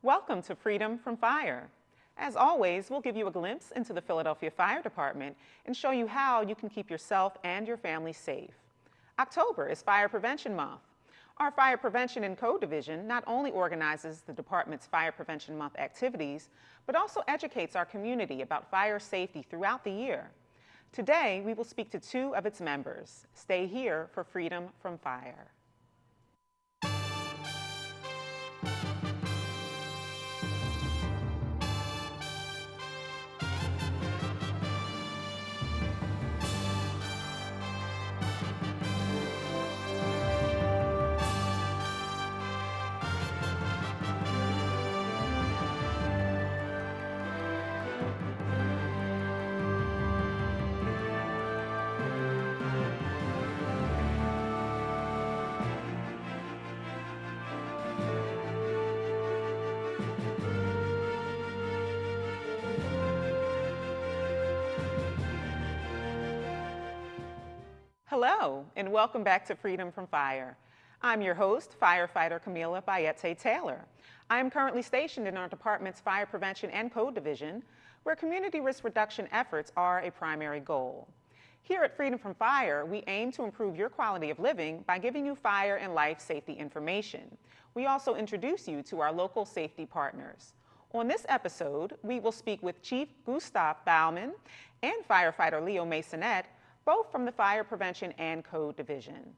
Welcome to Freedom from Fire. As always, we'll give you a glimpse into the Philadelphia Fire Department and show you how you can keep yourself and your family safe. October is Fire Prevention Month. Our Fire Prevention and Code Division not only organizes the department's Fire Prevention Month activities, but also educates our community about fire safety throughout the year. Today, we will speak to two of its members. Stay here for Freedom from Fire. Hello, and welcome back to Freedom from Fire. I'm your host, firefighter Camila Bayete Taylor. I am currently stationed in our department's Fire Prevention and Code Division, where community risk reduction efforts are a primary goal. Here at Freedom from Fire, we aim to improve your quality of living by giving you fire and life safety information. We also introduce you to our local safety partners. On this episode, we will speak with Chief Gustav Baumann and firefighter Leo Masonette, both from the Fire Prevention and Code Division.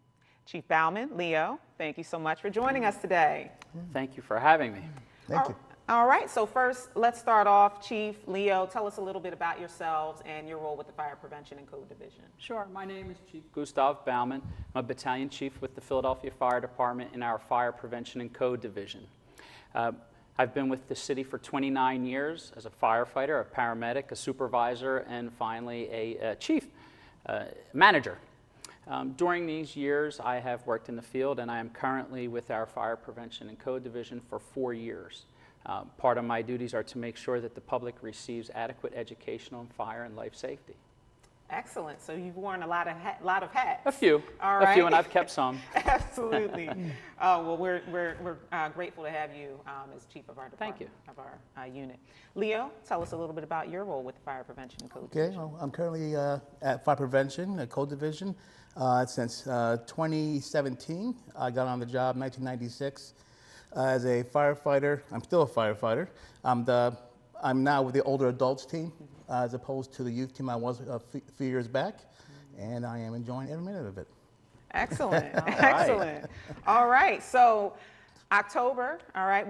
Chief Baumann, Leo, thank you so much for joining us today. Thank you for having me. Thank you. All right, so first, let's start off. Chief, Leo, tell us a little bit about yourselves and your role with the Fire Prevention and Code Division. Sure, my name is Chief Gustav Baumann. I'm a battalion chief with the Philadelphia Fire Department in our Fire Prevention and Code Division. I've been with the city for 29 years as a firefighter, a paramedic, a supervisor, and finally a chief. Manager. During these years, I have worked in the field, and I am currently with our Fire Prevention and Code Division for 4 years. Part of my duties are to make sure that the public receives adequate education on fire and life safety. Excellent. So you've worn a lot of hats. A few. All right. A few, and I've kept some. Absolutely. Well, we're grateful to have you as chief of our department. Thank you. Of our unit. Leo, tell us a little bit about your role with the Fire Prevention and Code Okay, Division. well, I'm currently at Fire Prevention, Code Division, since 2017. I got on the job in 1996 as a firefighter. I'm still a firefighter. I'm now with the older adults team as opposed to the youth team I was a few years back, and I am enjoying every minute of it. Excellent. Excellent. All right. So October, all right,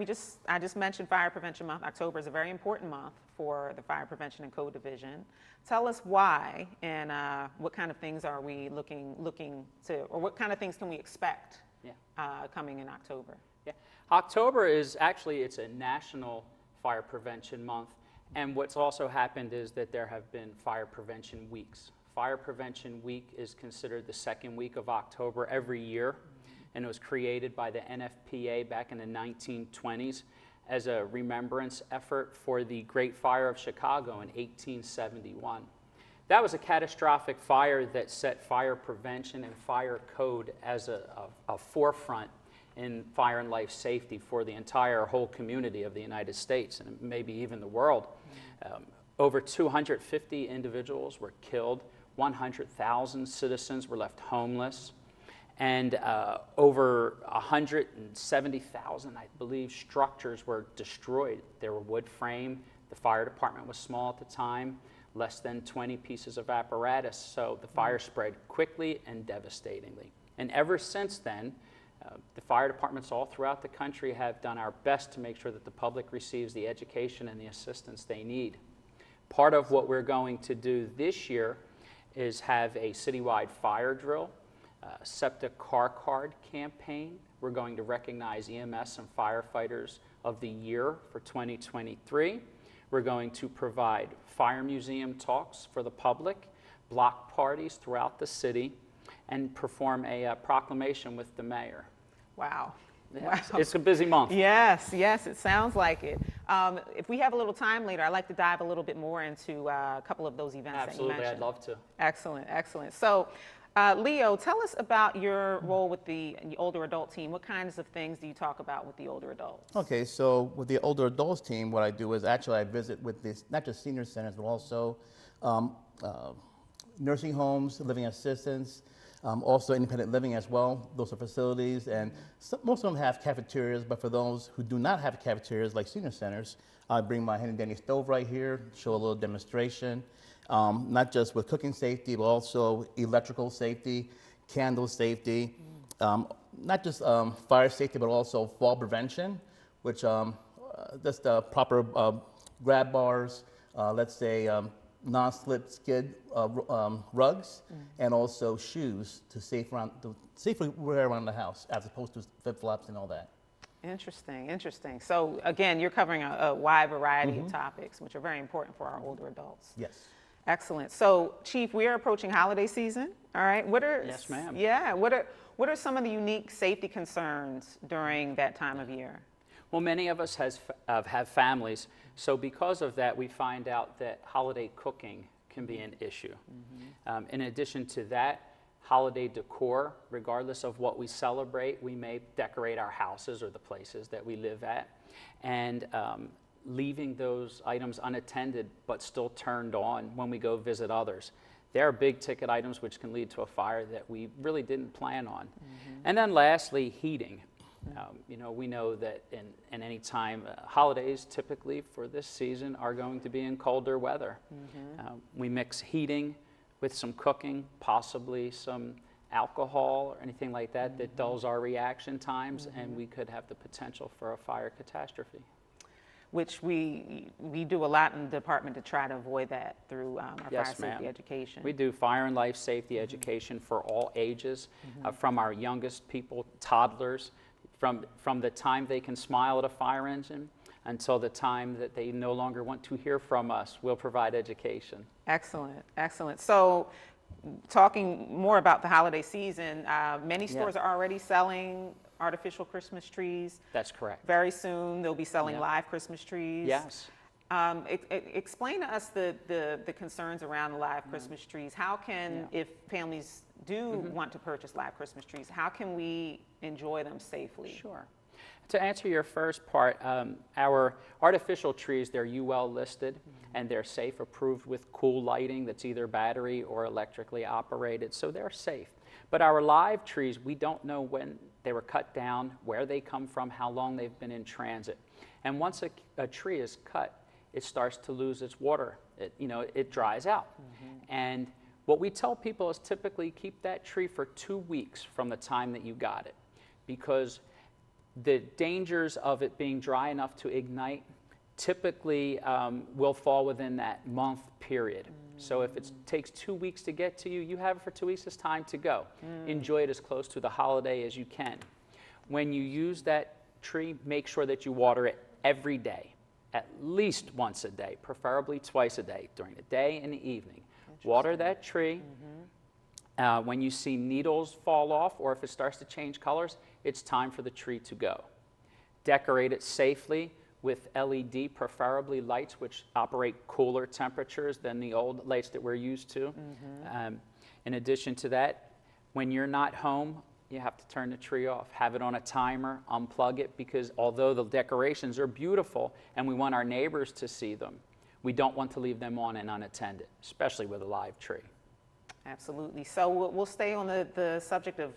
I just mentioned Fire Prevention Month. October is a very important month for the Fire Prevention and Code Division. Tell us why and what kind of things are we looking to, or what kind of things can we expect coming in October? Yeah. October is actually, it's a national Fire Prevention Month, and what's also happened is that there have been Fire Prevention Weeks. Fire Prevention Week is considered the second week of October every year, and it was created by the NFPA back in the 1920s as a remembrance effort for the Great Fire of Chicago in 1871. That was a catastrophic fire that set fire prevention and fire code as a forefront in fire and life safety for the entire whole community of the United States and maybe even the world. Over 250 individuals were killed, 100,000 citizens were left homeless, and over 170,000, I believe, structures were destroyed. They were wood frame. The fire department was small at the time, less than 20 pieces of apparatus, so the fire spread quickly and devastatingly. And ever since then, the fire departments all throughout the country have done our best to make sure that the public receives the education and the assistance they need. Part of what we're going to do this year is have a citywide fire drill, SEPTA car card campaign. We're going to recognize EMS and firefighters of the year for 2023. We're going to provide fire museum talks for the public, block parties throughout the city, and perform a proclamation with the mayor. Wow. Wow. It's a busy month. Yes, yes, it sounds like it. If we have a little time later, I'd like to dive a little bit more into a couple of those events. Absolutely, that you mentioned. I'd love to. Excellent, excellent. So Leo, tell us about your role with the older adult team. What kinds of things do you talk about with the older adults? Okay, so with the older adults team, what I do is actually I visit with this, not just senior centers, but also um, uh, nursing homes, living assistants, also independent living as well. Those are facilities, and most of them have cafeterias, but for those who do not have cafeterias, like senior centers, I bring my handy dandy stove right here, show a little demonstration, not just with cooking safety, but also electrical safety, candle safety, not just fire safety, but also fall prevention, which just the proper grab bars, let's say non-slip skid rugs, and also shoes to safely wear around the house, as opposed to flip-flops and all that. Interesting, interesting. So again, you're covering a wide variety of topics, which are very important for our older adults. Yes. Excellent. So, Chief, we are approaching holiday season. All right. What are Yes, ma'am. Yeah. What are some of the unique safety concerns during that time of year? Well, many of us have families, so because of that, we find out that holiday cooking can be an issue. In addition to that, holiday decor, regardless of what we celebrate, we may decorate our houses or the places that we live at, and leaving those items unattended but still turned on when we go visit others. There are big ticket items which can lead to a fire that we really didn't plan on. And then lastly, heating. You know, we know that in any time, holidays typically for this season are going to be in colder weather. We mix heating with some cooking, possibly some alcohol or anything like that that dulls our reaction times, and we could have the potential for a fire catastrophe. Which we do a lot in the department to try to avoid that through our Yes, fire safety ma'am. education. We do fire and life safety education for all ages, from our youngest people, toddlers, from the time they can smile at a fire engine until the time that they no longer want to hear from us. We'll provide education. Excellent, excellent. So, talking more about the holiday season, many stores are already selling artificial Christmas trees. That's correct. Very soon, they'll be selling Yeah. live Christmas trees. Yes. Explain to us the concerns around the live Christmas trees. How can, if families do want to purchase live Christmas trees, how can we enjoy them safely? Sure. To answer your first part, our artificial trees, they're UL listed and they're safe, approved with cool lighting that's either battery or electrically operated, so they're safe. But our live trees, we don't know when they were cut down, where they come from, how long they've been in transit. And once a tree is cut, it starts to lose its water. It dries out. And what we tell people is typically keep that tree for 2 weeks from the time that you got it, because the dangers of it being dry enough to ignite typically will fall within that month period. So if it takes 2 weeks to get to you, you have it for 2 weeks, it's time to go. Enjoy it as close to the holiday as you can. When you use that tree, make sure that you water it every day, at least once a day, preferably twice a day, during the day and the evening. Water that tree. When you see needles fall off or if it starts to change colors, it's time for the tree to go. Decorate it safely with LED, preferably lights which operate cooler temperatures than the old lights that we're used to. In addition to that, when you're not home, you have to turn the tree off. Have it on a timer, unplug it, because although the decorations are beautiful and we want our neighbors to see them, we don't want to leave them on and unattended, especially with a live tree. Absolutely. So we'll stay on the subject of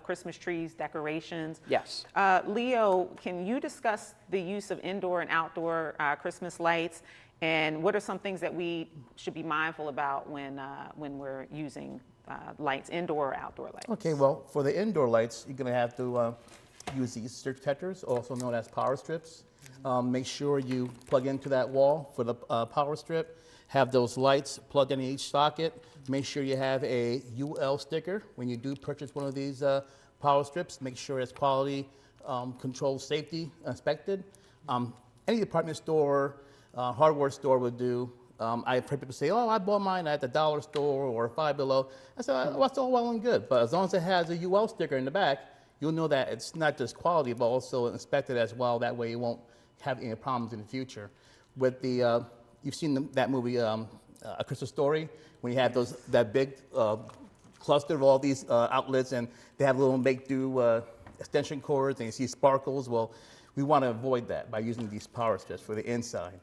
Christmas trees, decorations. Yes. Leo, can you discuss the use of indoor and outdoor Christmas lights, and what are some things that we should be mindful about when we're using lights, indoor or outdoor lights? Okay, well, for the indoor lights, you're going to have to use these surge protectors, also known as power strips. Make sure you plug into that wall for the power strip. Have those lights plugged into each socket. Make sure you have a UL sticker when you do purchase one of these power strips. Make sure it's quality control safety inspected. Any department store, hardware store would do. I've heard people say, oh, I bought mine at the dollar store or Five Below. I said, well, that's all well and good, but as long as it has a UL sticker in the back, you'll know that it's not just quality, but also inspected as well. That way you won't have any problems in the future. With the, you've seen that movie, A Christmas Story, when you have that big cluster of all these outlets, and they have little make-do extension cords, and you see sparkles. Well, we want to avoid that by using these power strips for the inside.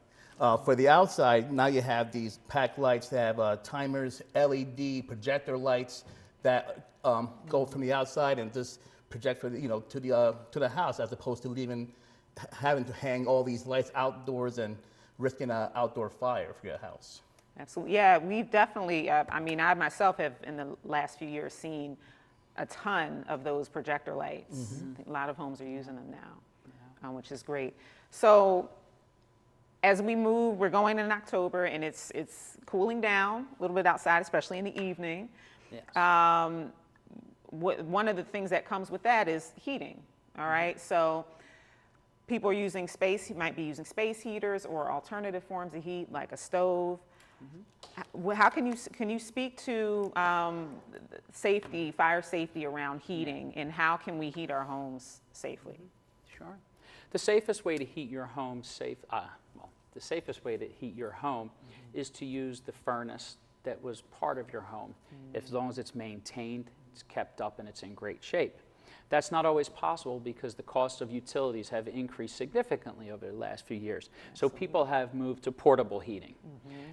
For the outside, now you have these pack lights that have timers, LED, projector lights that go from the outside and just project for the, to the house, as opposed to having to hang all these lights outdoors and risking an outdoor fire for your house. Absolutely. Yeah, we've definitely, I mean, I myself have in the last few years seen a ton of those projector lights. A lot of homes are using them now, which is great. So as we move, we're going in October, and it's cooling down a little bit outside, especially in the evening. Yes. One of the things that comes with that is heating, all right? So people are using might be using space heaters or alternative forms of heat like a stove. How can you speak to fire safety around heating, and how can we heat our homes safely? Sure. The safest way to heat your home the safest way to heat your home is to use the furnace that was part of your home, as long as it's maintained, it's kept up, and it's in great shape. That's not always possible because the cost of utilities have increased significantly over the last few years. So people have moved to portable heating.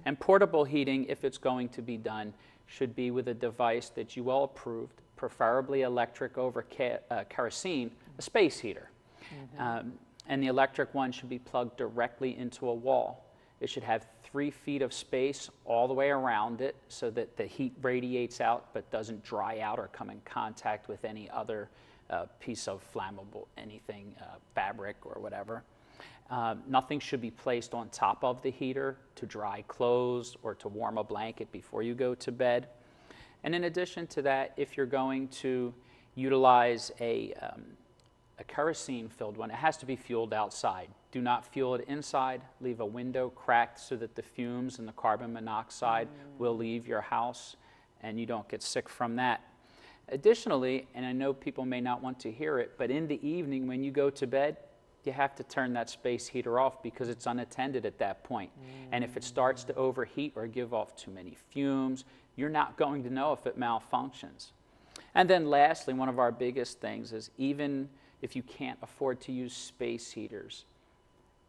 And portable heating, if it's going to be done, should be with a device that you all approved, preferably electric over kerosene, a space heater. And the electric one should be plugged directly into a wall. It should have 3 feet of space all the way around it so that the heat radiates out but doesn't dry out or come in contact with any other piece of flammable, fabric or whatever. Nothing should be placed on top of the heater to dry clothes or to warm a blanket before you go to bed. And in addition to that, if you're going to utilize a kerosene-filled one, it has to be fueled outside. Do not fuel it inside. Leave a window cracked so that the fumes and the carbon monoxide will leave your house and you don't get sick from that. Additionally, and I know people may not want to hear it, but in the evening when you go to bed, you have to turn that space heater off because it's unattended at that point. And if it starts to overheat or give off too many fumes, you're not going to know if it malfunctions. And then lastly, one of our biggest things is, even if you can't afford to use space heaters,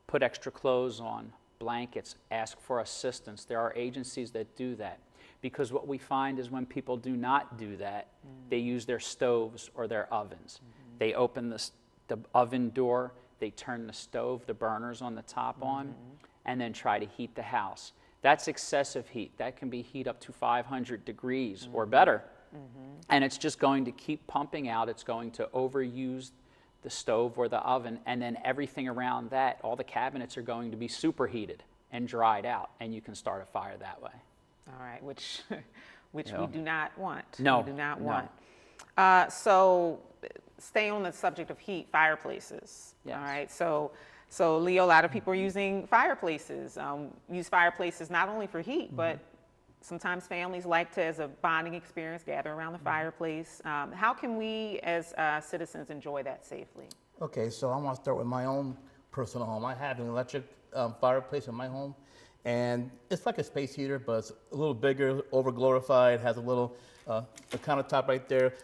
put extra clothes on, blankets, ask for assistance. There are agencies that do that. Because what we find is when people do not do that, they use their stoves or their ovens. They open the oven door, they turn the stove, the burners on the top on, and then try to heat the house. That's excessive heat. That can be heat up to 500 degrees or better. And it's just going to keep pumping out. It's going to overuse the stove or the oven, and then everything around that, all the cabinets are going to be superheated and dried out, and you can start a fire that way. All right, which we do not want. No. We do not want. So stay on the subject of heat, fireplaces. Yes. All right, so Leo, a lot of people are using fireplaces. Use fireplaces not only for heat, but sometimes families like to, as a bonding experience, gather around the fireplace. How can we as citizens enjoy that safely? Okay, so I want to start with my own personal home. I have an electric fireplace in my home, and it's like a space heater, but it's a little bigger, over-glorified, has a little a countertop right there.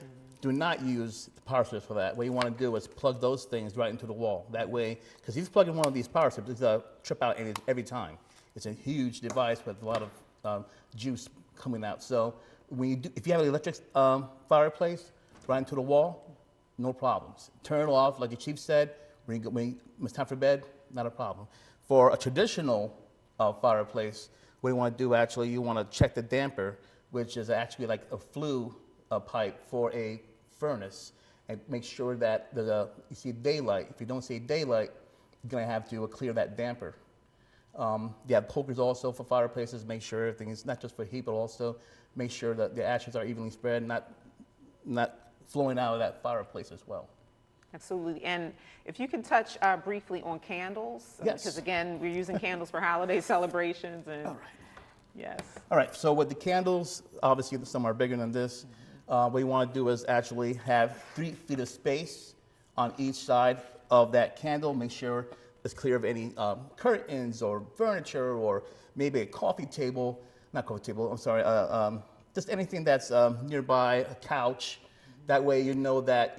Do not use the power strips for that. What you want to do is plug those things right into the wall. That way, because if you plug in one of these power strips, it's a trip out every time. It's a huge device with a lot of juice coming out. So if you have an electric fireplace right into the wall, no problems. Turn it off, like the chief said, when it's time for bed, not a problem. For a traditional fireplace, what you want to do actually, you want to check the damper, which is actually like a flue pipe for a furnace, and make sure that you see daylight. If you don't see daylight, you're going to have to clear that damper. You have pokers also for fireplaces. Make sure everything is not just for heat, but also make sure that the ashes are evenly spread, not flowing out of that fireplace as well. Absolutely. And if you can touch briefly on candles, Yes. because again, we're using candles for holiday celebrations. And All right. Yes. All right, so with the candles, obviously some are bigger than this. What you want to do is actually have 3 feet of space on each side of that candle. Make sure it's clear of any curtains or furniture or maybe a coffee table, not coffee table, I'm sorry, just anything that's nearby, a couch. That way you know that,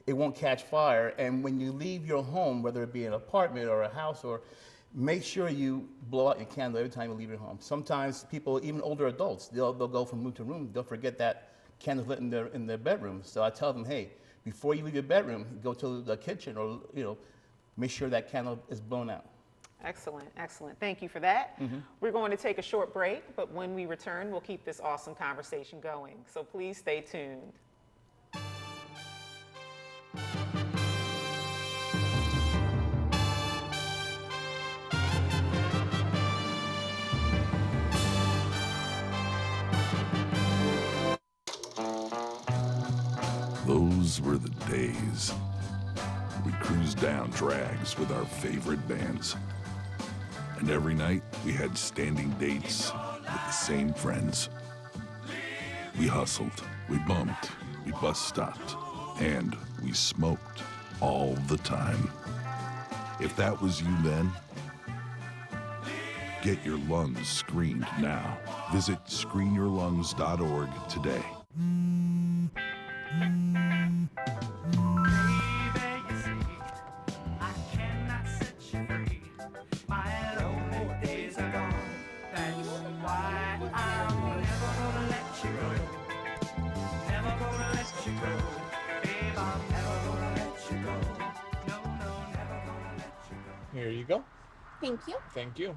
it won't catch fire. And when you leave your home, whether it be an apartment or a house, or make sure you blow out your candle every time you leave your home. Sometimes people, even older adults, they'll go from room to room. They'll forget that candle's lit in their bedroom. So I tell them, hey, before you leave your bedroom, go to the kitchen or, make sure that candle is blown out. Excellent, excellent. Thank you for that. We're going to take a short break, but when we return, we'll keep this awesome conversation going. So please stay tuned. Those were the days. We'd cruise down drags with our favorite bands. And every night, we had standing dates with the same friends. We hustled, we bumped, we bus stopped, and we smoked all the time. If that was you then, get your lungs screened now. Visit screenyourlungs.org today. Here you go. Thank you. Thank you.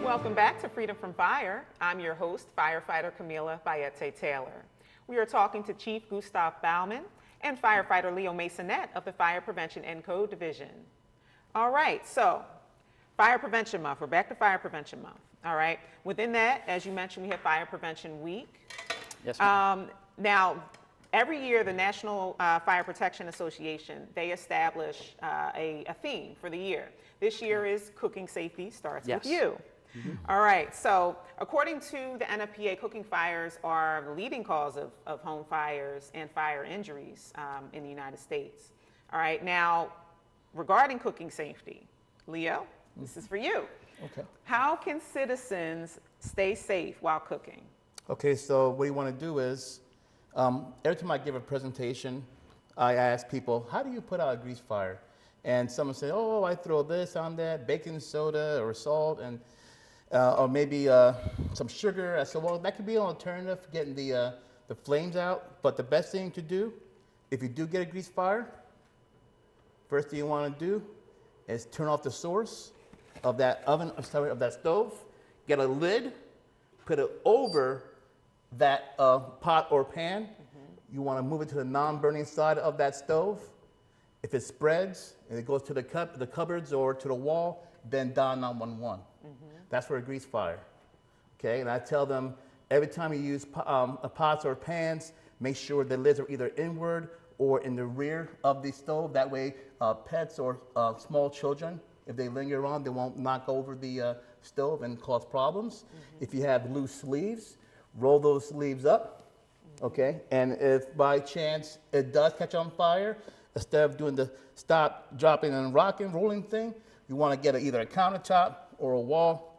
Welcome back to Freedom from Fire. I'm your host, firefighter Camila Bayete-Taylor. We are talking to Chief Gustav Baumann and firefighter Leo Masonette of the Fire Prevention and Code Division. All right, so Fire Prevention Month. We're back to Fire Prevention Month. All right. Within that, as you mentioned, we have Fire Prevention Week. Yes, ma'am. Now, every year, the National Fire Protection Association, they establish a theme for the year. This year is Cooking Safety Starts Yes. With You. All right, so according to the NFPA, cooking fires are the leading cause of home fires and fire injuries in the United States. All right, now regarding cooking safety, Leo, this is for you. Okay. How can citizens stay safe while cooking? Okay, so what you want to do is, every time I give a presentation, I ask people, how do you put out a grease fire? And someone say, oh, I throw this on that, baking soda or salt, and or maybe some sugar. I said, well, that could be an alternative for getting the flames out. But the best thing to do, if you do get a grease fire, first thing you want to do is turn off the source of that of that stove, get a lid, put it over that pot or pan. You want to move it to the non-burning side of that stove. If it spreads and it goes to the cupboards or to the wall, then dial 911. That's for a grease fire. Okay, and I tell them every time you use pots or pans, make sure the lids are either inward or in the rear of the stove. That way, pets or small children, if they linger on, they won't knock over the stove and cause problems. If you have loose sleeves, roll those sleeves up. Okay, and if by chance it does catch on fire, instead of doing the stop, dropping, and rocking, rolling thing, you want to get either a countertop or a wall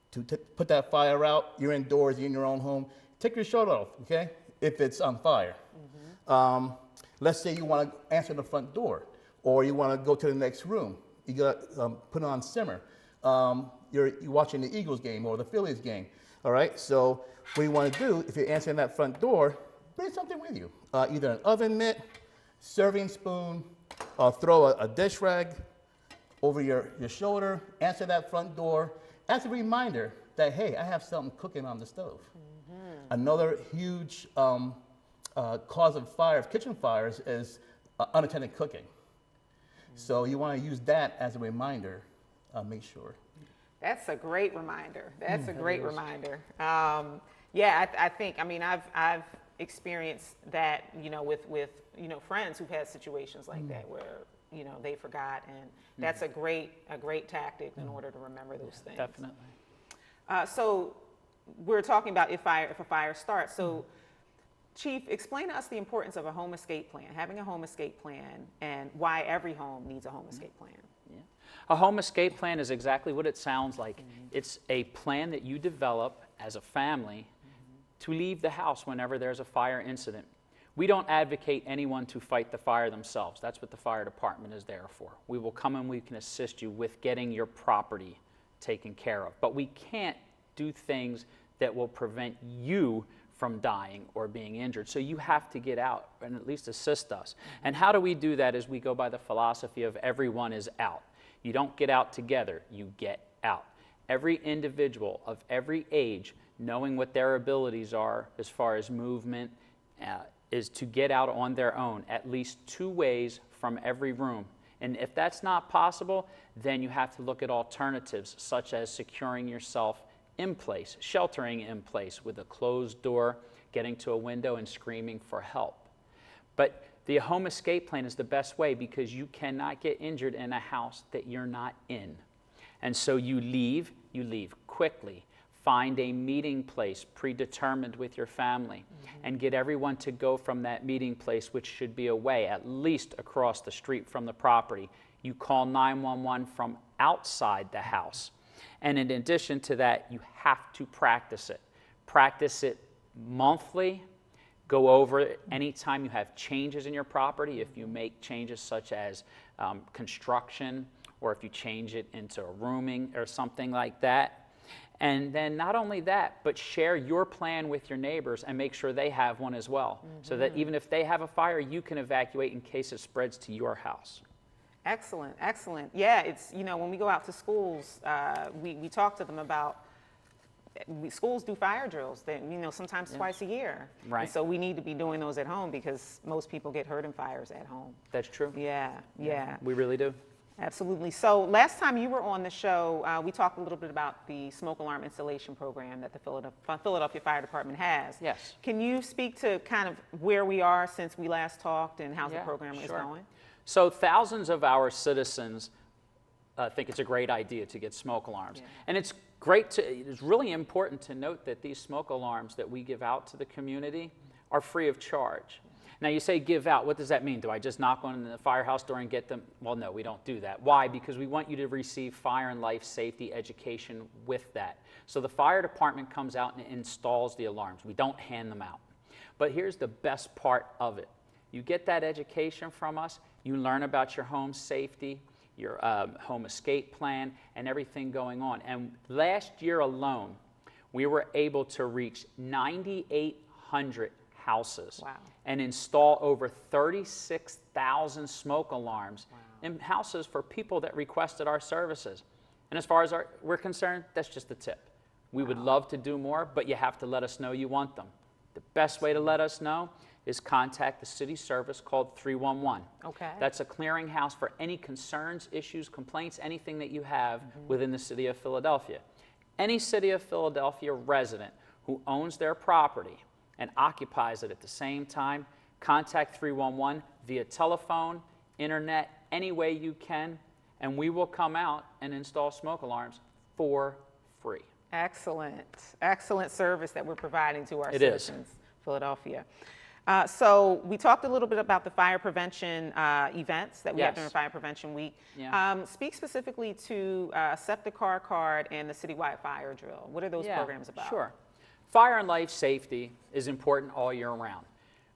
to put that fire out. You're indoors, you're in your own home. Take your shirt off, okay, if it's on fire. Let's say you want to answer the front door, or you want to go to the next room. You got to put it on simmer. You're watching the Eagles game or the Phillies game, all right? So what you want to do, if you're answering that front door, bring something with you. Either an oven mitt, serving spoon, throw a dish rag over your shoulder, answer that front door as a reminder that, hey, I have something cooking on the stove. Another huge cause of fire, kitchen fires, is unattended cooking. So you want to use that as a reminder, make sure. That's a great reminder. That's a great reminder. Yeah, I think, I mean, I've experienced that, with friends who've had situations like that where you know, they forgot, and that's a great tactic in order to remember those things. Definitely. So we're talking about if a fire starts. So Chief, explain to us the importance of a home escape plan, having a home escape plan, and why every home needs a home escape plan. Yeah. A home escape plan is exactly what it sounds like. It's a plan that you develop as a family to leave the house whenever there's a fire incident. We don't advocate anyone to fight the fire themselves. That's what the fire department is there for. We will come and we can assist you with getting your property taken care of. But we can't do things that will prevent you from dying or being injured. So you have to get out and at least assist us. And how do we do that? Is we go by the philosophy of everyone is out. You don't get out together, you get out. Every individual of every age, knowing what their abilities are as far as movement, is to get out on their own, at least 2 ways from every room. And if that's not possible, then you have to look at alternatives, such as securing yourself in place, sheltering in place with a closed door, getting to a window and screaming for help. But the home escape plan is the best way because you cannot get injured in a house that you're not in. And so you leave quickly. Find a meeting place predetermined with your family and get everyone to go from that meeting place, which should be away, at least across the street from the property. You call 911 from outside the house. And in addition to that, you have to practice it. Practice it monthly. Go over it anytime you have changes in your property. If you make changes such as construction, or if you change it into a rooming or something like that. And then not only that, but share your plan with your neighbors and make sure they have one as well. So that even if they have a fire, you can evacuate in case it spreads to your house. Excellent, excellent. Yeah, it's, you know, when we go out to schools, we talk to them about, schools do fire drills, that, you know, sometimes twice a year. Right. And so we need to be doing those at home because most people get hurt in fires at home. That's true. Yeah, yeah. We really do. Absolutely. So last time you were on the show, we talked a little bit about the smoke alarm installation program that the Philadelphia Fire Department has. Yes. Can you speak to kind of where we are since we last talked and how the program is sure. going? So thousands of our citizens think it's a great idea to get smoke alarms. And it's really important to note that these smoke alarms that we give out to the community are free of charge. Now you say give out, what does that mean? Do I just knock on the firehouse door and get them? Well, no, we don't do that. Why? Because we want you to receive fire and life safety education with that. So the fire department comes out and installs the alarms. We don't hand them out. But here's the best part of it. You get that education from us, you learn about your home safety, your home escape plan, and everything going on. And last year alone, we were able to reach 9,800 houses and install over 36,000 smoke alarms in houses for people that requested our services. And as far as we're concerned, that's just the tip. We would love to do more, but you have to let us know you want them. The best way to let us know is contact the city service called 311. Okay. That's a clearinghouse for any concerns, issues, complaints, anything that you have within the city of Philadelphia. Any city of Philadelphia resident who owns their property and occupies it at the same time, contact 311 via telephone, internet, any way you can, and we will come out and install smoke alarms for free. Excellent. Excellent service that we're providing to our It citizens, Philadelphia. So we talked a little bit about the fire prevention events that we have during Fire Prevention Week. Yeah. Speak specifically to SEPTA Car Card and the citywide fire drill. What are those programs about? Sure. Fire and life safety is important all year round,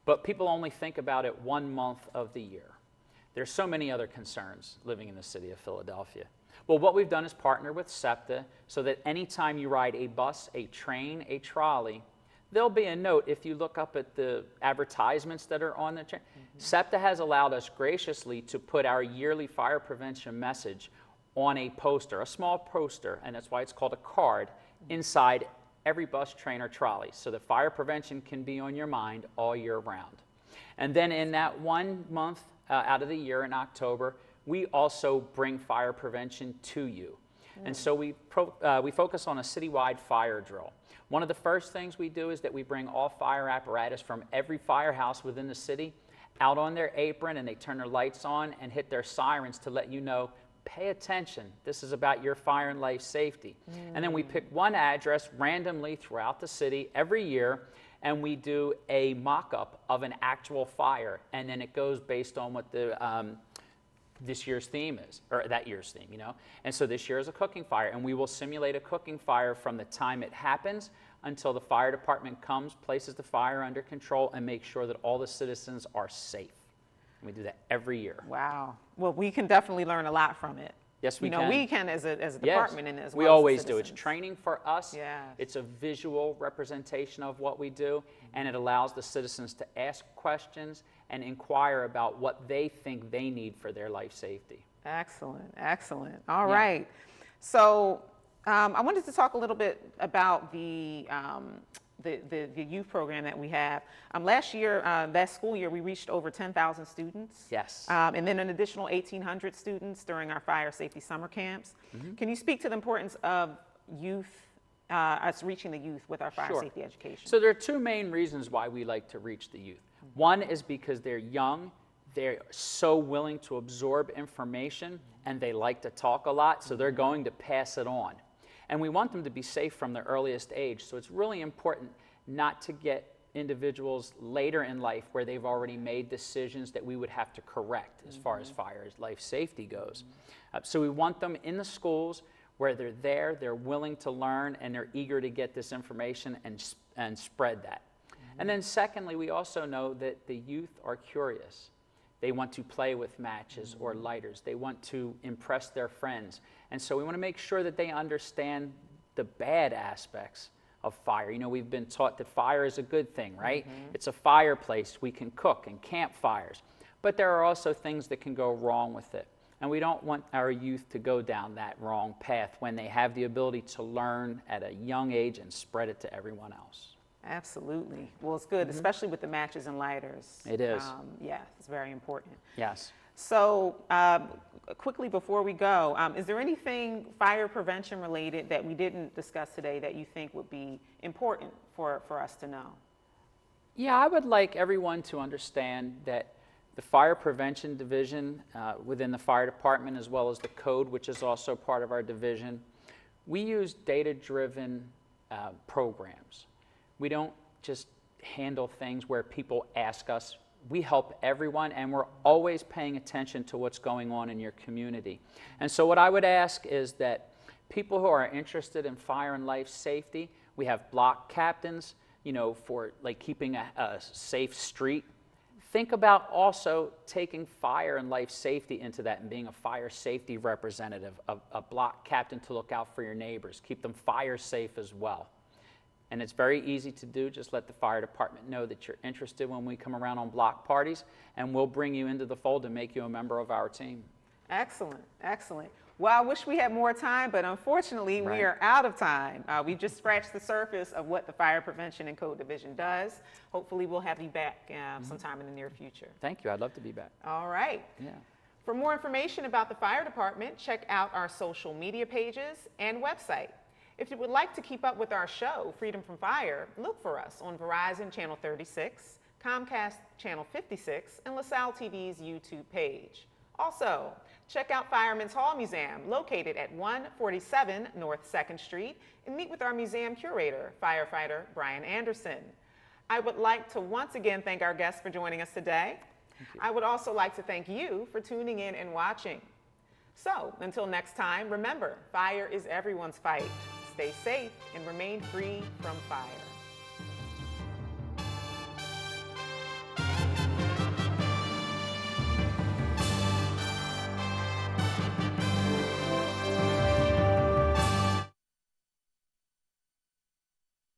but people only think about it 1 month of the year. There's so many other concerns living in the city of Philadelphia. Well, what we've done is partner with SEPTA so that anytime you ride a bus, a train, a trolley, there'll be a note if you look up at the advertisements that are on the train. SEPTA has allowed us graciously to put our yearly fire prevention message on a poster, a small poster, and that's why it's called a card, inside every bus, train, or trolley, so that fire prevention can be on your mind all year round. And then in that 1 month out of the year in October, we also bring fire prevention to you. And so we focus on a citywide fire drill. One of the first things we do is that we bring all fire apparatus from every firehouse within the city out on their apron, and they turn their lights on and hit their sirens to let you know, pay attention. This is about your fire and life safety. And then we pick one address randomly throughout the city every year, and we do a mock-up of an actual fire. And then it goes based on what the this year's theme is, or that year's theme, you know. And so this year is a cooking fire, and we will simulate a cooking fire from the time it happens until the fire department comes, places the fire under control, and makes sure that all the citizens are safe. And we do that every year. Wow. Well, we can definitely learn a lot from it. Yes, we can. can. We can as a Yes, department and as well we as always do. citizens. It's training for us. Yes. It's a visual representation of what we do, and it allows the citizens to ask questions and inquire about what they think they need for their life safety. Excellent, excellent. All right. So I wanted to talk a little bit about the youth program that we have. Last year, that school year, we reached over 10,000 students. Yes. And then an additional 1,800 students during our fire safety summer camps. Can you speak to the importance of youth, us reaching the youth with our fire Sure. safety education? So there are two main reasons why we like to reach the youth. One is because they're young, they're so willing to absorb information, and they like to talk a lot, so they're going to pass it on. And we want them to be safe from the earliest age, so it's really important not to get individuals later in life where they've already made decisions that we would have to correct as far as fire life safety goes. So we want them in the schools where they're there, they're willing to learn, and they're eager to get this information and spread that. And then secondly, we also know that the youth are curious. They want to play with matches or lighters. They want to impress their friends. And so we want to make sure that they understand the bad aspects of fire. You know, we've been taught that fire is a good thing, right? It's a fireplace. We can cook and campfires. But there are also things that can go wrong with it. And we don't want our youth to go down that wrong path when they have the ability to learn at a young age and spread it to everyone else. Absolutely. Well, it's good, especially with the matches and lighters. It is. Yeah, it's very important. Yes. So quickly before we go, is there anything fire prevention related that we didn't discuss today that you think would be important for us to know? Yeah, I would like everyone to understand that the Fire Prevention Division within the fire department, as well as the code, which is also part of our division, we use data-driven programs. We don't just handle things where people ask us. We help everyone, and we're always paying attention to what's going on in your community. And so what I would ask is that people who are interested in fire and life safety, we have block captains, you know, for like keeping a safe street. Think about also taking fire and life safety into that and being a fire safety representative, a block captain to look out for your neighbors, keep them fire safe as well. And it's very easy to do. Just let the fire department know that you're interested when we come around on block parties, and we'll bring you into the fold and make you a member of our team. Excellent, excellent. Well, I wish we had more time, but unfortunately, we are out of time. We just scratched the surface of what the Fire Prevention and Code Division does. Hopefully, we'll have you back sometime in the near future. Thank you. I'd love to be back. All right. Yeah. For more information about the fire department, check out our social media pages and website. If you would like to keep up with our show, Freedom from Fire, look for us on Verizon Channel 36, Comcast Channel 56, and LaSalle TV's YouTube page. Also, check out Fireman's Hall Museum, located at 147 North 2nd Street, and meet with our museum curator, firefighter Brian Anderson. I would like to once again thank our guests for joining us today. I would also like to thank you for tuning in and watching. So, until next time, remember, fire is everyone's fight. Stay safe and remain free from fire.